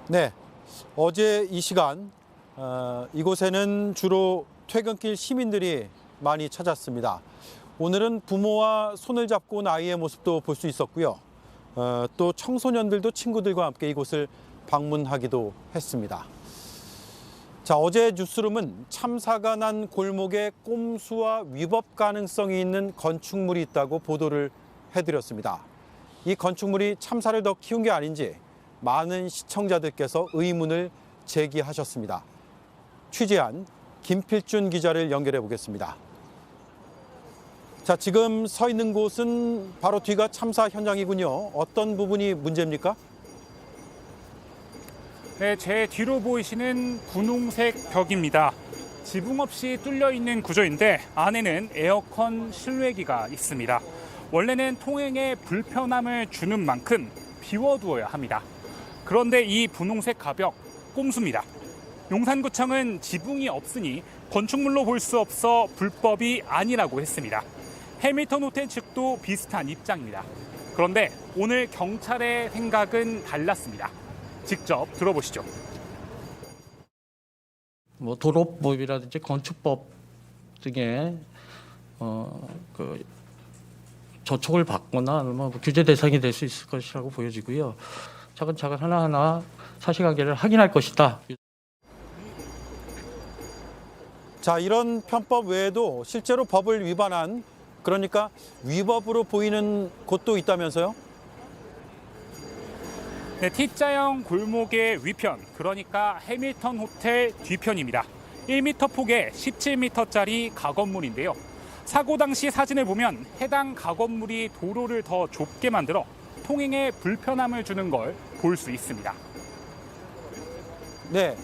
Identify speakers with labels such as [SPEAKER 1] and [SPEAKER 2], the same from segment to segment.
[SPEAKER 1] 네, 어제 이 시간 이곳에는 주로 퇴근길 시민들이 많이 찾았습니다. 오늘은 부모와 손을 잡고 온 아이의 모습도 볼 수 있었고요. 또 청소년들도 친구들과 함께 이곳을 방문하기도 했습니다. 자, 어제 뉴스룸은 참사가 난 골목에 꼼수와 위법 가능성이 있는 건축물이 있다고 보도를 해드렸습니다. 이 건축물이 참사를 더 키운 게 아닌지 많은 시청자들께서 의문을 제기하셨습니다. 취재한 김필준 기자를 연결해 보겠습니다. 자, 지금 서 있는 곳은 바로 뒤가 참사 현장이군요. 어떤 부분이 문제입니까?
[SPEAKER 2] 네, 제 뒤로 보이시는 분홍색 벽입니다. 지붕 없이 뚫려 있는 구조인데 안에는 에어컨 실외기가 있습니다. 원래는 통행에 불편함을 주는 만큼 비워두어야 합니다. 그런데 이 분홍색 가벽 꼼수입니다. 용산구청은 지붕이 없으니 건축물로 볼 수 없어 불법이 아니라고 했습니다. 해밀턴 호텔 측도 비슷한 입장입니다. 그런데 오늘 경찰의 생각은 달랐습니다. 직접 들어보시죠.
[SPEAKER 3] 도로법이라든지 건축법 등의 저촉을 받거나 규제 대상이 될 수 있을 것이라고 보여지고요. 차근차근 하나하나 사실관계를 확인할 것이다.
[SPEAKER 1] 자, 이런 편법 외에도 실제로 법을 위반한, 그러니까 위법으로 보이는 곳도 있다면서요?
[SPEAKER 2] 네, T자형 골목의 위편, 그러니까 해밀턴 호텔 뒤편입니다. 1m 폭의 17m짜리 가건물인데요. 사고 당시 사진을 보면 해당 가건물이 도로를 더 좁게 만들어 통행에 불편함을 주는 걸 볼 수 있습니다.
[SPEAKER 1] 네.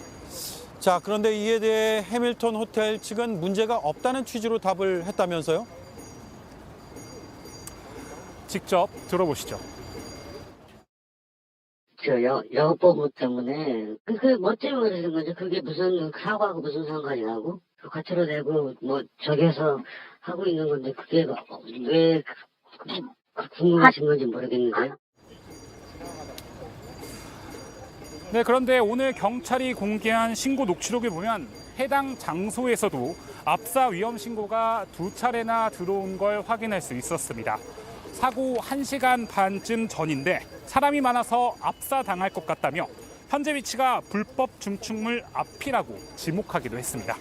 [SPEAKER 1] 자, 그런데 이에 대해 해밀턴 호텔 측은 문제가 없다는 취지로 답을 했다면서요?
[SPEAKER 2] 직접 들어보시죠.
[SPEAKER 4] 영업보호 때문에 뭐 때문에 그러는 거죠? 그게 무슨 사고하고 무슨 상관이 나고 과태료 내고 뭐 저기서 하고 있는 건데 그게 왜 궁금하신 건지 모르겠는데요.
[SPEAKER 2] 네, 그런데 오늘 경찰이 공개한 신고 녹취록을 보면 해당 장소에서도 압사 위험 신고가 2차례나 들어온 걸 확인할 수 있었습니다. 사고 1시간 반쯤 전인데 사람이 많아서 압사당할 것 같다며 현재 위치가 불법 증축물 앞이라고 지목하기도 했습니다.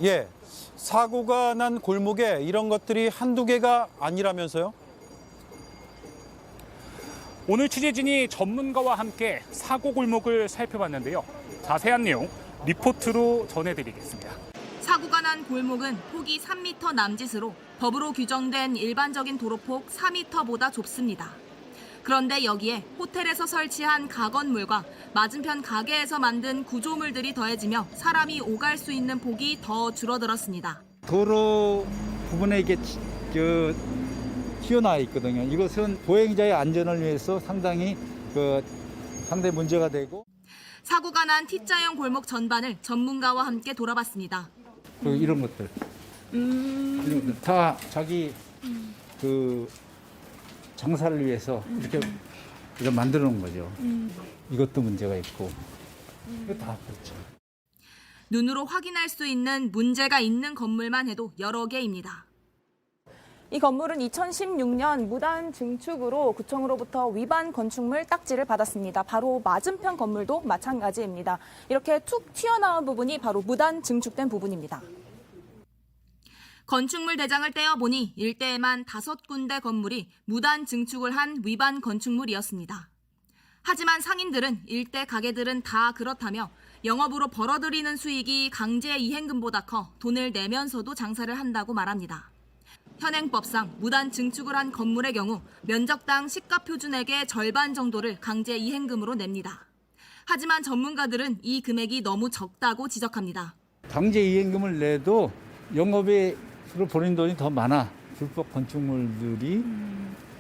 [SPEAKER 1] 예. 사고가 난 골목에 이런 것들이 한두 개가 아니라면서요?
[SPEAKER 2] 오늘 취재진이 전문가와 함께 사고 골목을 살펴봤는데요. 자세한 내용 리포트로 전해드리겠습니다.
[SPEAKER 5] 사고가 난 골목은 폭이 3m 남짓으로 법으로 규정된 일반적인 도로폭 4m보다 좁습니다. 그런데 여기에 호텔에서 설치한 가건물과 맞은편 가게에서 만든 구조물들이 더해지며 사람이 오갈 수 있는 폭이 더 줄어들었습니다.
[SPEAKER 6] 도로 부분에 이게 튀어나와 있거든요. 이것은 보행자의 안전을 위해서 상당히 문제가 되고.
[SPEAKER 5] 사고가 난 T자형 골목 전반을 전문가와 함께 돌아봤습니다.
[SPEAKER 6] 이런 것들. 이런 것들 다 자기 장사를 위해서 이렇게 만들어 놓은 거죠. 이것도 문제가 있고. 이거 다 그렇죠.
[SPEAKER 5] 눈으로 확인할 수 있는 문제가 있는 건물만 해도 여러 개입니다.
[SPEAKER 7] 이 건물은 2016년 무단 증축으로 구청으로부터 위반 건축물 딱지를 받았습니다. 바로 맞은편 건물도 마찬가지입니다. 이렇게 툭 튀어나온 부분이 바로 무단 증축된 부분입니다.
[SPEAKER 5] 건축물 대장을 떼어보니 일대에만 5군데 건물이 무단 증축을 한 위반 건축물이었습니다. 하지만 상인들은 일대 가게들은 다 그렇다며 영업으로 벌어들이는 수익이 강제 이행금보다 커 돈을 내면서도 장사를 한다고 말합니다. 현행법상 무단 증축을 한 건물의 경우 면적당 시가 표준액의 절반 정도를 강제 이행금으로 냅니다. 하지만 전문가들은 이 금액이 너무 적다고 지적합니다.
[SPEAKER 6] 강제 이행금을 내도 영업으로 버린 돈이 더 많아. 불법 건축물들이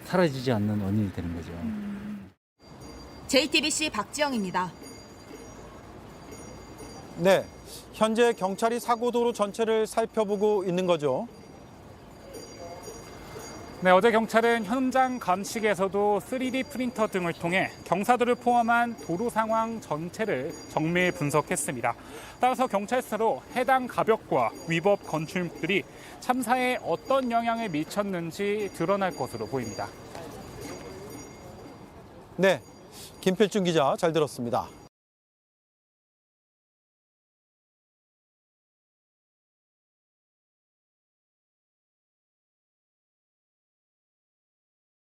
[SPEAKER 6] 사라지지 않는 원인이 되는 거죠.
[SPEAKER 5] JTBC 박지영입니다.
[SPEAKER 1] 네. 현재 경찰이 사고 도로 전체를 살펴보고 있는 거죠.
[SPEAKER 2] 네, 어제 경찰은 현장 감식에서도 3D 프린터 등을 통해 경사도를 포함한 도로 상황 전체를 정밀 분석했습니다. 따라서 경찰서로 해당 가벽과 위법 건축물들이 참사에 어떤 영향을 미쳤는지 드러날 것으로 보입니다.
[SPEAKER 1] 네, 김필중 기자 잘 들었습니다.